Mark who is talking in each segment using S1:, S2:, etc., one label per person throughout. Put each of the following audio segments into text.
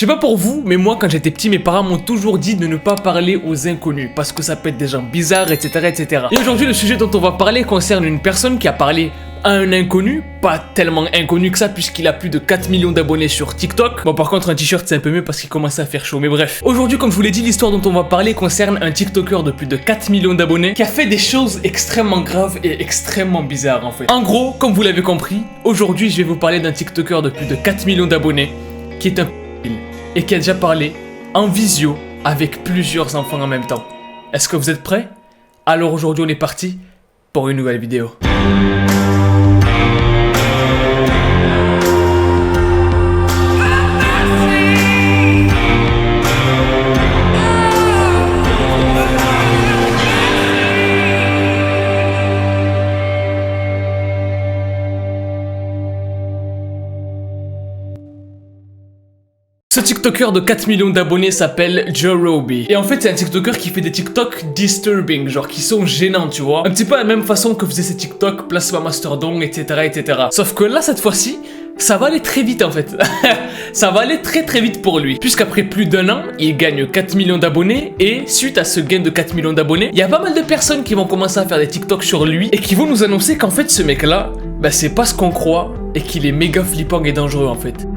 S1: sais pas pour vous, mais moi quand j'étais petit, mes parents m'ont toujours dit de ne pas parler aux inconnus parce que ça peut être des gens bizarres, etc. etc. Et aujourd'hui, le sujet dont on va parler concerne une personne qui a parlé à un inconnu, pas tellement inconnu que ça puisqu'il a plus de 4 millions d'abonnés sur TikTok. Bon, par contre un t-shirt c'est un peu mieux parce qu'il commence à faire chaud, mais bref. Aujourd'hui, comme je vous l'ai dit, l'histoire dont on va parler concerne un TikToker de plus de 4 millions d'abonnés qui a fait des choses extrêmement graves et extrêmement bizarres en fait. En gros, comme vous l'avez compris, aujourd'hui je vais vous parler d'un TikToker de plus de 4 millions d'abonnés qui est un et qui a déjà parlé en visio avec plusieurs enfants en même temps. Est-ce que vous êtes prêts? Alors aujourd'hui on est parti pour une nouvelle vidéo. Ce TikToker de 4 millions d'abonnés s'appelle Joe Roby. Et en fait, c'est un TikToker qui fait des TikTok disturbing, genre qui sont gênants, tu vois. Un petit peu à la même façon que faisait ses TikTok, Place Mastodon, etc., etc. Sauf que là, cette fois-ci, ça va aller très vite en fait. Ça va aller très vite pour lui. Puisqu'après plus d'un an, il gagne 4 millions d'abonnés. Et suite à ce gain de 4 millions d'abonnés, il y a pas mal de personnes qui vont commencer à faire des TikTok sur lui. Et qui vont nous annoncer qu'en fait, ce mec-là, bah c'est pas ce qu'on croit. Et qu'il est méga flippant et dangereux en fait.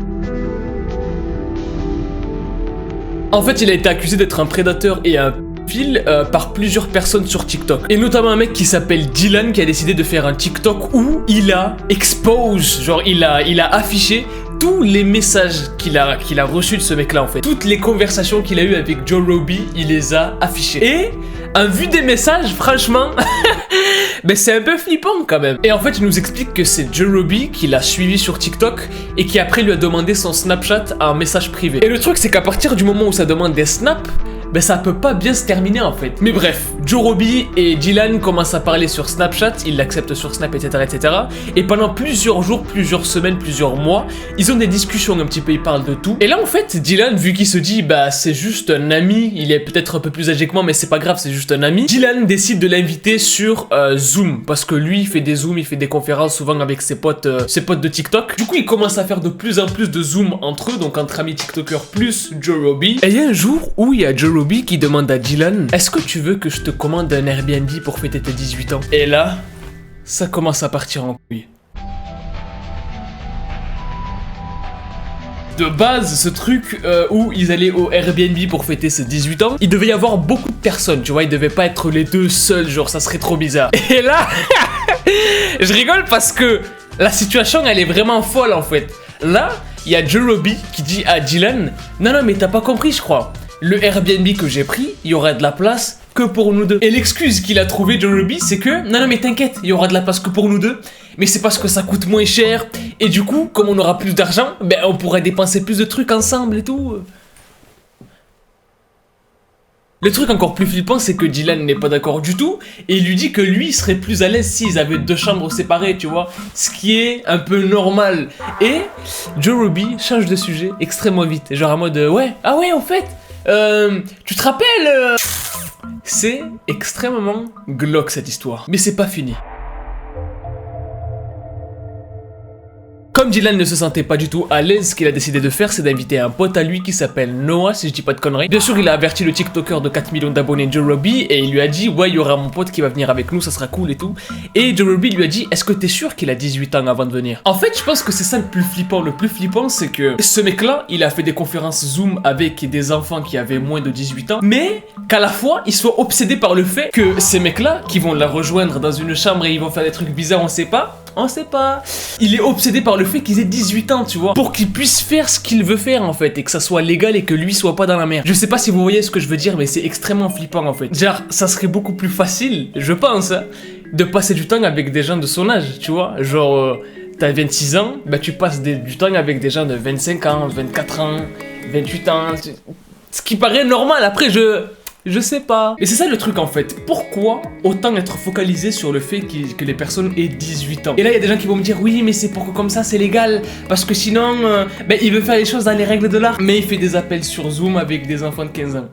S1: En fait, il a été accusé d'être un prédateur et un pédophile par plusieurs personnes sur TikTok. Et notamment un mec qui s'appelle Dylan qui a décidé de faire un TikTok où il a expose, genre il a affiché tous les messages qu'il a reçus de ce mec-là en fait. Toutes les conversations qu'il a eues avec Joe Roby, il les a affichées. Et en vue des messages, franchement, ben c'est un peu flippant quand même. Et en fait, il nous explique que c'est Joe Roby qui l'a suivi sur TikTok et qui après lui a demandé son Snapchat en message privé. Et le truc, c'est qu'à partir du moment où ça demande des snaps, ben ça peut pas bien se terminer en fait. Mais bref, Joe Roby et Dylan commencent à parler sur Snapchat, ils l'acceptent sur Snap, etc., etc. Et pendant plusieurs jours, plusieurs semaines, plusieurs mois, ils ont des discussions un petit peu, ils parlent de tout. Et là en fait, Dylan, vu qu'il se dit, bah c'est juste un ami, il est peut-être un peu plus âgé que moi, mais c'est pas grave, c'est juste un ami. Dylan décide de l'inviter sur Zoom, parce que lui, il fait des Zooms, il fait des conférences souvent avec ses potes de TikTok. Du coup, il commence à faire de plus en plus de Zoom entre eux, donc entre amis TikTokers plus Joe Roby. Et il y a un jour où il y a Joe Roby qui demande à Dylan, est-ce que tu veux que je te commande un Airbnb pour fêter tes 18 ans? Et là, ça commence à partir en couille. De base, ce truc où ils allaient au Airbnb pour fêter ses 18 ans, il devait y avoir beaucoup de personnes, tu vois, ils devaient pas être les deux seuls, genre ça serait trop bizarre. Et là, je rigole parce que la situation elle est vraiment folle en fait. Là, il y a Joe Roby qui dit à Dylan, non mais t'as pas compris je crois. Le Airbnb que j'ai pris, il y aura de la place que pour nous deux. Et l'excuse qu'il a trouvé Joe Roby, c'est que non mais t'inquiète, il y aura de la place que pour nous deux, mais c'est parce que ça coûte moins cher et du coup, comme on aura plus d'argent, ben on pourrait dépenser plus de trucs ensemble et tout. Le truc encore plus flippant, c'est que Dylan n'est pas d'accord du tout et il lui dit que lui serait plus à l'aise s'ils avaient deux chambres séparées, tu vois, ce qui est un peu normal. Et Joe Roby change de sujet extrêmement vite, genre en mode ouais, ah ouais en fait. Tu te rappelles C'est extrêmement glauque cette histoire. Mais c'est pas fini. Comme Dylan ne se sentait pas du tout à l'aise, ce qu'il a décidé de faire, c'est d'inviter un pote à lui qui s'appelle Noah, si je dis pas de conneries. Bien sûr, il a averti le TikToker de 4 millions d'abonnés, Joe Roby, et il lui a dit, ouais, il y aura mon pote qui va venir avec nous, ça sera cool et tout. Et Joe Roby lui a dit, est-ce que t'es sûr qu'il a 18 ans avant de venir? En fait, je pense que c'est ça le plus flippant. Le plus flippant, c'est que ce mec-là, il a fait des conférences Zoom avec des enfants qui avaient moins de 18 ans, mais qu'à la fois, il soit obsédé par le fait que ces mecs-là, qui vont la rejoindre dans une chambre et ils vont faire des trucs bizarres, on sait pas. Il est obsédé par le fait qu'ils aient 18 ans, tu vois, pour qu'il puisse faire ce qu'il veut faire en fait, et que ça soit légal et que lui soit pas dans la merde. Je sais pas si vous voyez ce que je veux dire, mais c'est extrêmement flippant en fait. Genre, ça serait beaucoup plus facile, je pense, hein, de passer du temps avec des gens de son âge, tu vois. Genre, t'as 26 ans, bah tu passes du temps avec des gens de 25 ans, 24 ans, 28 ans, ce qui paraît normal. Après, je sais pas. Et c'est ça le truc en fait. Pourquoi autant être focalisé sur le fait que les personnes aient 18 ans? Et là, il y a des gens qui vont me dire, oui, mais c'est pour que comme ça, c'est légal. Parce que sinon, ben, il veut faire les choses dans les règles de l'art. Mais il fait des appels sur Zoom avec des enfants de 15 ans.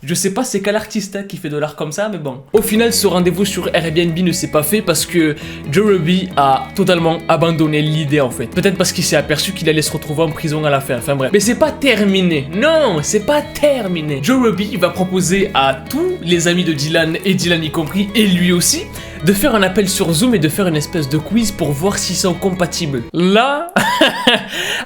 S1: Je sais pas c'est quel artiste qui fait de l'art comme ça, mais bon. Au final, ce rendez-vous sur Airbnb ne s'est pas fait parce que Joe Robbie a totalement abandonné l'idée en fait. Peut-être parce qu'il s'est aperçu qu'il allait se retrouver en prison à la fin. Enfin bref. Mais c'est pas terminé. Non, c'est pas terminé. Joe Robbie va proposer à tous les amis de Dylan, et Dylan y compris, et lui aussi, de faire un appel sur Zoom et de faire une espèce de quiz pour voir s'ils sont compatibles. Là,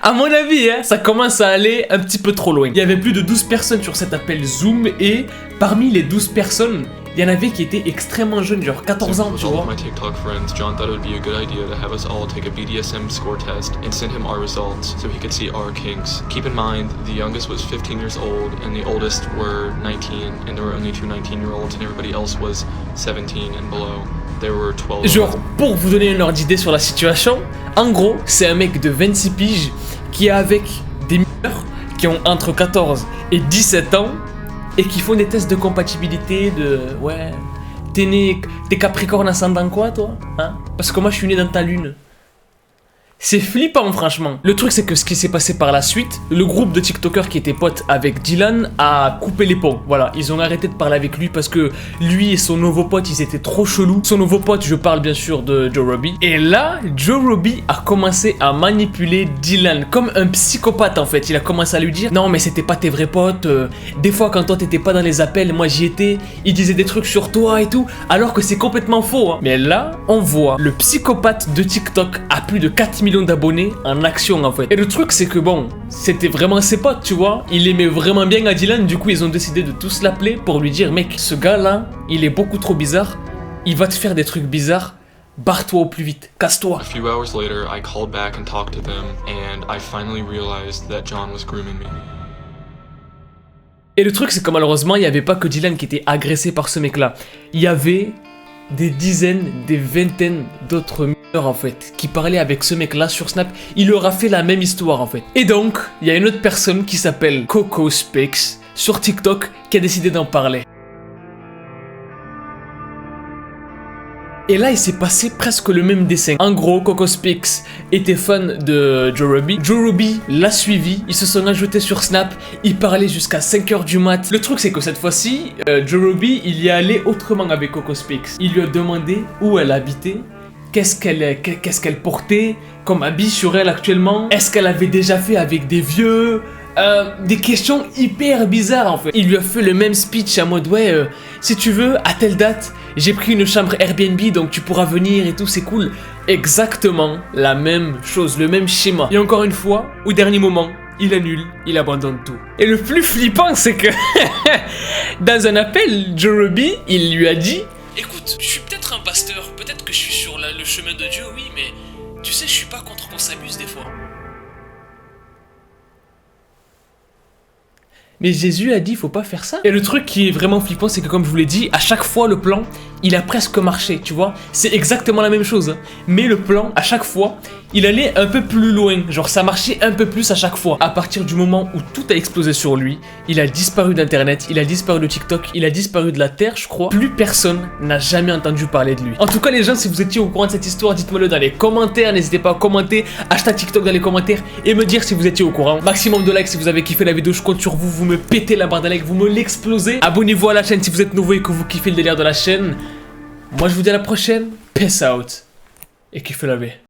S1: à mon avis, ça commence à aller un petit peu trop loin. Il y avait plus de 12 personnes sur cet appel Zoom et parmi les 12 personnes, il y en avait qui étaient extrêmement jeunes, genre 14 ans, tu vois.
S2: My TikTok friends, John thought it would be a good idea to have us all take a BDSM score test and send him our results so he could see our kinks. Keep in mind, the youngest was 15 years old and the oldest were 19, and there were only two 19-year-olds and everybody else was 17 and below. There were 12.
S1: Genre, pour vous donner une ordre d'idée sur la situation, en gros, c'est un mec de 26 piges qui est avec des mineurs qui ont entre 14 et 17 ans et qui font des tests de compatibilité de... Ouais... T'es Capricorne ascendant quoi, toi? Hein? Parce que moi, je suis né dans ta lune. C'est flippant, franchement. Le truc, c'est que ce qui s'est passé par la suite, le groupe de TikTokers qui étaient potes avec Dylan a coupé les ponts. Voilà, ils ont arrêté de parler avec lui parce que lui et son nouveau pote, ils étaient trop chelous. Son nouveau pote, je parle bien sûr de Joe Robbie. Et là, Joe Robbie a commencé à manipuler Dylan comme un psychopathe, en fait. Il a commencé à lui dire, non, mais c'était pas tes vrais potes. Des fois, quand toi, t'étais pas dans les appels, moi, j'y étais. Ils disaient des trucs sur toi et tout. Alors que c'est complètement faux, hein. Mais là, on voit le psychopathe de TikTok à plus de 4 millions d'abonnés en action en fait. Et le truc c'est que bon, c'était vraiment ses potes, tu vois. Il aimait vraiment bien à Dylan, du coup ils ont décidé de tous l'appeler pour lui dire, mec, ce gars là, il est beaucoup trop bizarre, il va te faire des trucs bizarres, barre-toi au plus vite, casse-toi.
S2: A few hours later, I called back and talked to them, and I finally realized that John was grooming me.
S1: Et le truc c'est que malheureusement, il n'y avait pas que Dylan qui était agressé par ce mec là. Il y avait des dizaines, des vingtaines d'autres mineurs en fait, qui parlaient avec ce mec là sur Snap. Il leur a fait la même histoire en fait. Et donc, il y a une autre personne qui s'appelle Coco Speaks sur TikTok qui a décidé d'en parler. Et là, il s'est passé presque le même dessin. En gros, Coco Speaks était fan de Joe Robbie. Joe Robbie l'a suivi. Ils se sont ajoutés sur Snap. Ils parlaient jusqu'à 5h du mat. Le truc, c'est que cette fois-ci, Joe Robbie, il y est allé autrement avec Coco Speaks. Il lui a demandé où elle habitait, qu'est-ce qu'elle portait comme habit sur elle actuellement, est-ce qu'elle avait déjà fait avec des vieux... des questions hyper bizarres en fait. Il lui a fait le même speech en mode ouais, si tu veux, à telle date, j'ai pris une chambre Airbnb donc tu pourras venir et tout, c'est cool. Exactement la même chose, le même schéma. Et encore une fois, au dernier moment, il annule, il abandonne tout. Et le plus flippant, c'est que dans un appel, Joe Robbie, il lui a dit, écoute, je suis peut-être un pasteur, peut-être que je suis sur le chemin de Dieu, oui, mais tu sais, je suis pas contre qu'on s'amuse des fois. Mais Jésus a dit, faut pas faire ça. Et le truc qui est vraiment flippant, c'est que comme je vous l'ai dit, à chaque fois, le plan, il a presque marché, tu vois. C'est exactement la même chose. Hein. Mais le plan, à chaque fois, il allait un peu plus loin. Genre, ça marchait un peu plus à chaque fois. À partir du moment où tout a explosé sur lui, il a disparu d'Internet, il a disparu de TikTok, il a disparu de la Terre, je crois. Plus personne n'a jamais entendu parler de lui. En tout cas, les gens, si vous étiez au courant de cette histoire, dites-moi-le dans les commentaires. N'hésitez pas à commenter, hashtag TikTok dans les commentaires et me dire si vous étiez au courant. Maximum de likes si vous avez kiffé la vidéo, je compte sur vous. Vous me pétez la barre de like, vous me l'explosez. Abonnez-vous à la chaîne si vous êtes nouveau et que vous kiffez le délire de la chaîne. Moi je vous dis à la prochaine, peace out et kiffez la vie.